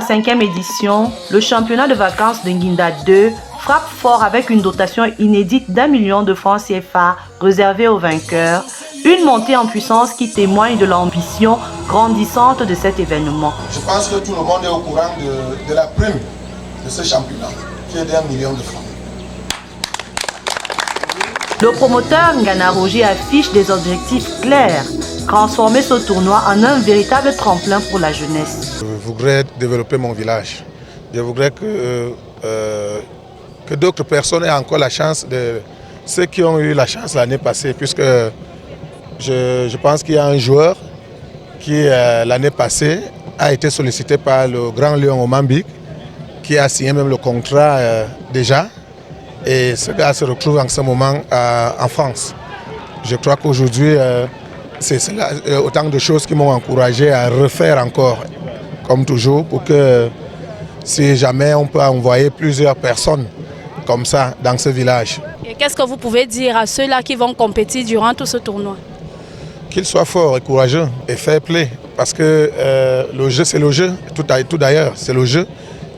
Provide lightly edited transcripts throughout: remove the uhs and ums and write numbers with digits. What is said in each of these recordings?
sa 5e édition, le championnat de vacances de Nginda 2 frappe fort avec une dotation inédite d'1 million de francs CFA réservée aux vainqueurs, une montée en puissance qui témoigne de l'ambition grandissante de cet événement. Je pense que tout le monde est au courant de la prime de ce championnat, qui est d'1 million de francs. Le promoteur Ngana Roger affiche des objectifs clairs, transformer ce tournoi en un véritable tremplin pour la jeunesse. Je voudrais développer mon village. Je voudrais que d'autres personnes aient encore la chance, ceux qui ont eu la chance l'année passée, puisque je pense qu'il y a un joueur qui, l'année passée, a été sollicité par le Grand Lion au Mambik, qui a signé même le contrat déjà. Et ce gars se retrouve en ce moment en France. Je crois qu'aujourd'hui, c'est autant de choses qui m'ont encouragé à refaire encore, comme toujours, pour que si jamais on peut envoyer plusieurs personnes comme ça dans ce village. Et qu'est-ce que vous pouvez dire à ceux-là qui vont compétir durant tout ce tournoi? Qu'ils soient forts et courageux et fair play, parce que le jeu c'est le jeu, tout d'ailleurs c'est le jeu.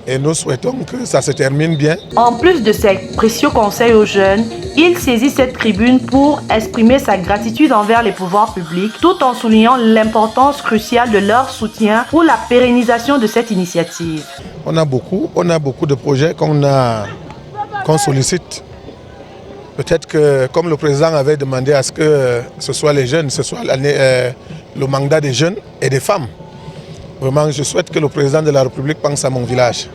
Et nous souhaitons que ça se termine bien. En plus de ses précieux conseils aux jeunes, il saisit cette tribune pour exprimer sa gratitude envers les pouvoirs publics, tout en soulignant l'importance cruciale de leur soutien pour la pérennisation de cette initiative. On a beaucoup de projets qu'on sollicite. Peut-être que, comme le président avait demandé à ce que ce soit les jeunes, ce soit le mandat des jeunes et des femmes. Vraiment, je souhaite que le président de la République pense à mon village.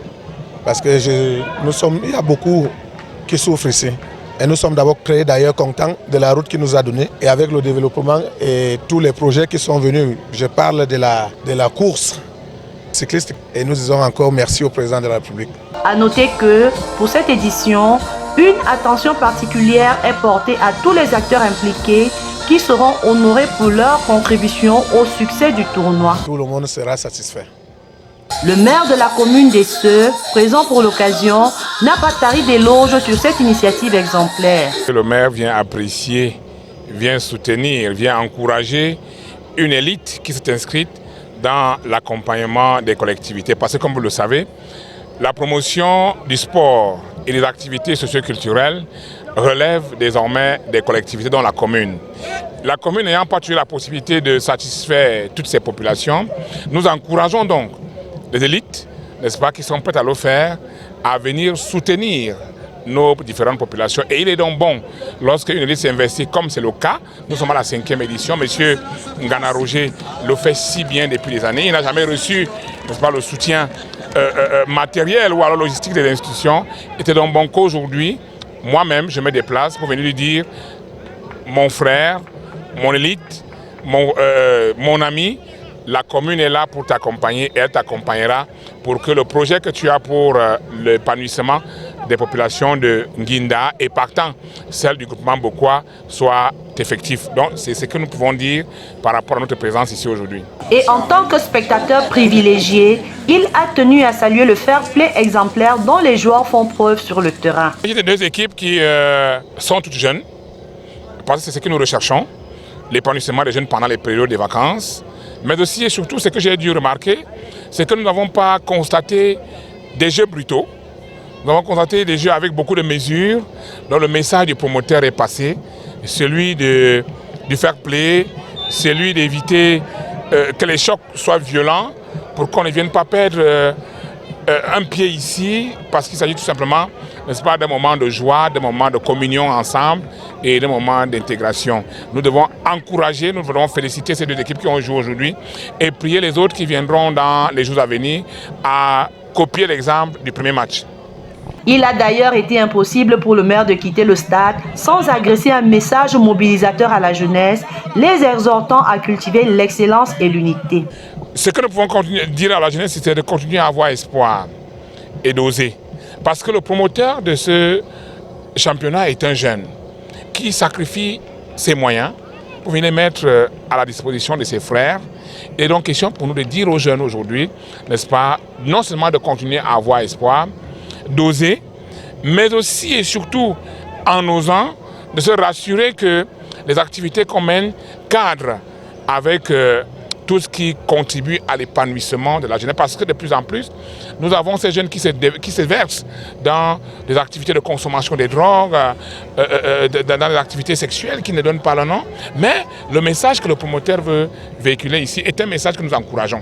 Parce que il y a beaucoup qui souffrent ici. Et nous sommes d'abord très d'ailleurs contents de la route qu'il nous a donnée. Et avec le développement et tous les projets qui sont venus, je parle de la course cycliste. Et nous disons encore merci au président de la République. À noter que pour cette édition, une attention particulière est portée à tous les acteurs impliqués qui seront honorés pour leur contribution au succès du tournoi. Tout le monde sera satisfait. Le maire de la commune d'Esseux, présent pour l'occasion, n'a pas tari d'éloges sur cette initiative exemplaire. Le maire vient apprécier, vient soutenir, vient encourager une élite qui s'est inscrite dans l'accompagnement des collectivités. Parce que comme vous le savez, la promotion du sport et des activités socio-culturelles relève désormais des collectivités dans la commune. La commune n'ayant pas eu la possibilité de satisfaire toutes ces populations, nous encourageons donc les élites, n'est-ce pas, qui sont prêtes à le faire, à venir soutenir nos différentes populations. Et il est donc bon, lorsque une élite s'investit, comme c'est le cas, nous sommes à la 5e édition, M. Ngana Roger le fait si bien depuis des années, il n'a jamais reçu, n'est-ce pas, le soutien matériel ou alors logistique des institutions. Il était donc bon qu'aujourd'hui, moi-même, je me déplace pour venir lui dire, mon frère, mon élite, mon ami, la commune est là pour t'accompagner et elle t'accompagnera pour que le projet que tu as pour l'épanouissement des populations de Nginda et partant celle du groupement Bokwa soit effectif. Donc c'est ce que nous pouvons dire par rapport à notre présence ici aujourd'hui. Et en tant que spectateur privilégié, il a tenu à saluer le fair play exemplaire dont les joueurs font preuve sur le terrain. Il y a deux équipes qui sont toutes jeunes, parce que c'est ce que nous recherchons, l'épanouissement des jeunes pendant les périodes de vacances. Mais aussi et surtout, ce que j'ai dû remarquer, c'est que nous n'avons pas constaté des jeux brutaux. Nous avons constaté des jeux avec beaucoup de mesures, dont le message du promoteur est passé, celui du fair play, celui d'éviter que les chocs soient violents pour qu'on ne vienne pas perdre un pied ici, parce qu'il s'agit tout simplement, n'est-ce pas, d'un moment de joie, d'un moment de communion ensemble et d'un moment d'intégration. Nous devons encourager, nous devons féliciter ces deux équipes qui ont joué aujourd'hui et prier les autres qui viendront dans les jours à venir à copier l'exemple du premier match. Il a d'ailleurs été impossible pour le maire de quitter le stade sans agresser un message mobilisateur à la jeunesse, les exhortant à cultiver l'excellence et l'unité. Ce que nous pouvons dire à la jeunesse, c'est de continuer à avoir espoir et d'oser. Parce que le promoteur de ce championnat est un jeune qui sacrifie ses moyens pour venir mettre à la disposition de ses frères. Et donc, question pour nous de dire aux jeunes aujourd'hui, n'est-ce pas, non seulement de continuer à avoir espoir, d'oser, mais aussi et surtout en osant de se rassurer que les activités qu'on mène cadrent avec tout ce qui contribue à l'épanouissement de la jeunesse. Parce que de plus en plus, nous avons ces jeunes qui se versent dans des activités de consommation des drogues, dans des activités sexuelles qui ne donnent pas le nom. Mais le message que le promoteur veut véhiculer ici est un message que nous encourageons.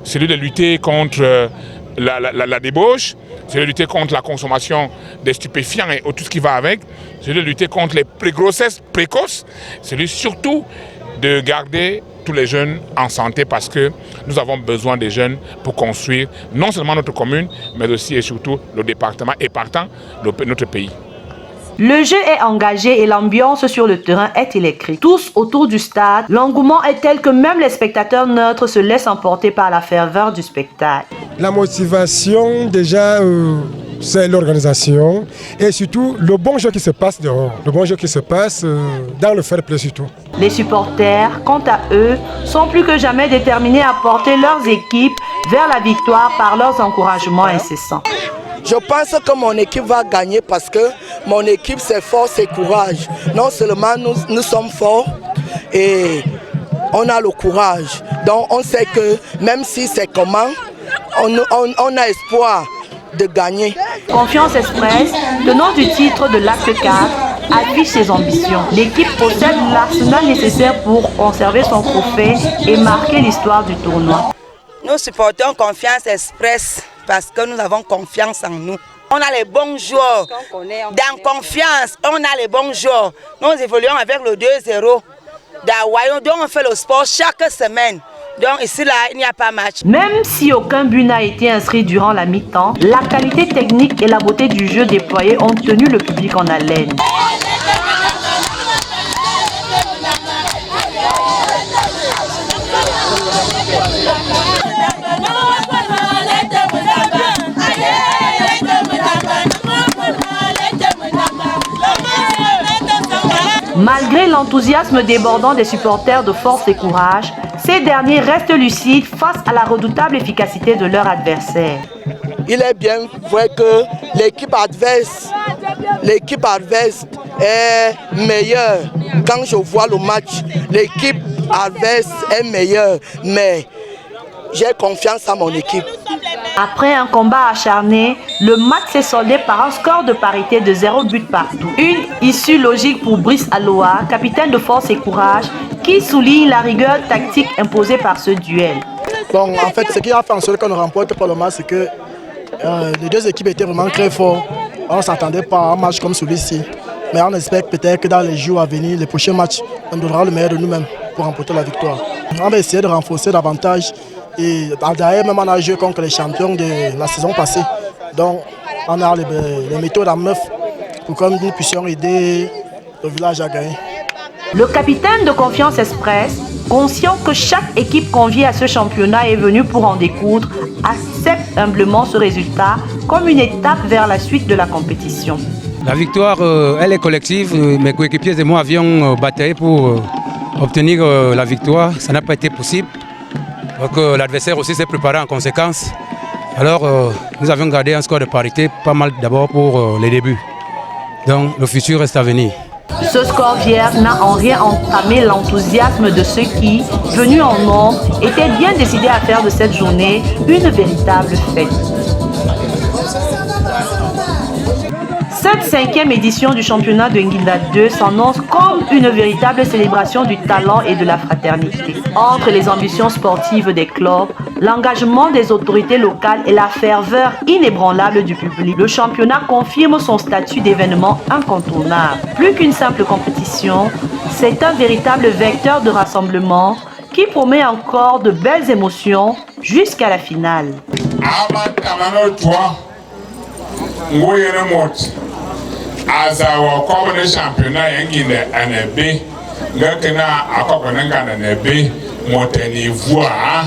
Celui de lutter contre la débauche, c'est de lutter contre la consommation des stupéfiants et tout ce qui va avec, c'est de lutter contre les grossesses précoces, c'est surtout de garder tous les jeunes en santé parce que nous avons besoin des jeunes pour construire non seulement notre commune, mais aussi et surtout le département et partant notre pays. Le jeu est engagé et l'ambiance sur le terrain est électrique. Tous autour du stade, l'engouement est tel que même les spectateurs neutres se laissent emporter par la ferveur du spectacle. La motivation, déjà, c'est l'organisation et surtout le bon jeu qui se passe dehors. Le bon jeu qui se passe dans le fair play surtout. Les supporters, quant à eux, sont plus que jamais déterminés à porter leurs équipes vers la victoire par leurs encouragements incessants. Je pense que mon équipe va gagner parce que mon équipe c'est force et courage. Non seulement nous sommes forts et on a le courage. Donc on sait que même si c'est comment, on a espoir de gagner. Confiance Express, tenant du titre de l'acte 4, affiche ses ambitions. L'équipe possède l'arsenal nécessaire pour conserver son trophée et marquer l'histoire du tournoi. Nous supportons Confiance Express parce que nous avons confiance en nous. On a les bons joueurs. Dans Confiance, on a les bons joueurs. Nous évoluons avec le 2-0 d'Hawaï. Donc on fait le sport chaque semaine. Donc ici, là, il n'y a pas match. Même si aucun but n'a été inscrit durant la mi-temps, la qualité technique et la beauté du jeu déployé ont tenu le public en haleine. Malgré l'enthousiasme débordant des supporters de force et courage, ces derniers restent lucides face à la redoutable efficacité de leur adversaire. Il est bien vrai que l'équipe adverse est meilleure. Quand je vois le match, l'équipe adverse est meilleure, mais j'ai confiance en mon équipe. Après un combat acharné, le match s'est soldé par un score de parité de 0 but partout. Une issue logique pour Brice Aloa, capitaine de force et courage, qui souligne la rigueur tactique imposée par ce duel. Bon, en fait, ce qui a fait en sorte qu'on ne remporte pas le match, c'est que les deux équipes étaient vraiment très fortes. On ne s'attendait pas à un match comme celui-ci. Mais on espère peut-être que dans les jours à venir, les prochains matchs, on donnera le meilleur de nous-mêmes pour remporter la victoire. On va essayer de renforcer davantage. Et d'ailleurs, même on a joué contre les champions de la saison passée. Donc, on a les méthodes en meuf pour que nous puissions aider le village à gagner. Le capitaine de Confiance Express, conscient que chaque équipe conviée à ce championnat est venue pour en découdre, accepte humblement ce résultat comme une étape vers la suite de la compétition. La victoire, elle est collective. Mes coéquipiers et moi avions bataillé pour obtenir la victoire. Ça n'a pas été possible. Donc l'adversaire aussi s'est préparé en conséquence. Alors nous avions gardé un score de parité, pas mal d'abord pour les débuts. Donc le futur reste à venir. Ce score vierge n'a en rien entamé l'enthousiasme de ceux qui, venus en nombre, étaient bien décidés à faire de cette journée une véritable fête. Cette 5e édition du championnat de Nguinda 2 s'annonce comme une véritable célébration du talent et de la fraternité. Entre les ambitions sportives des clubs, l'engagement des autorités locales et la ferveur inébranlable du public, le championnat confirme son statut d'événement incontournable. Plus qu'une simple compétition, c'est un véritable vecteur de rassemblement qui promet encore de belles émotions jusqu'à la finale. Azawa kɔbɔ championnat yengi ne NB ngakena akɔkɔ ne ngana NB mɔtɛni voa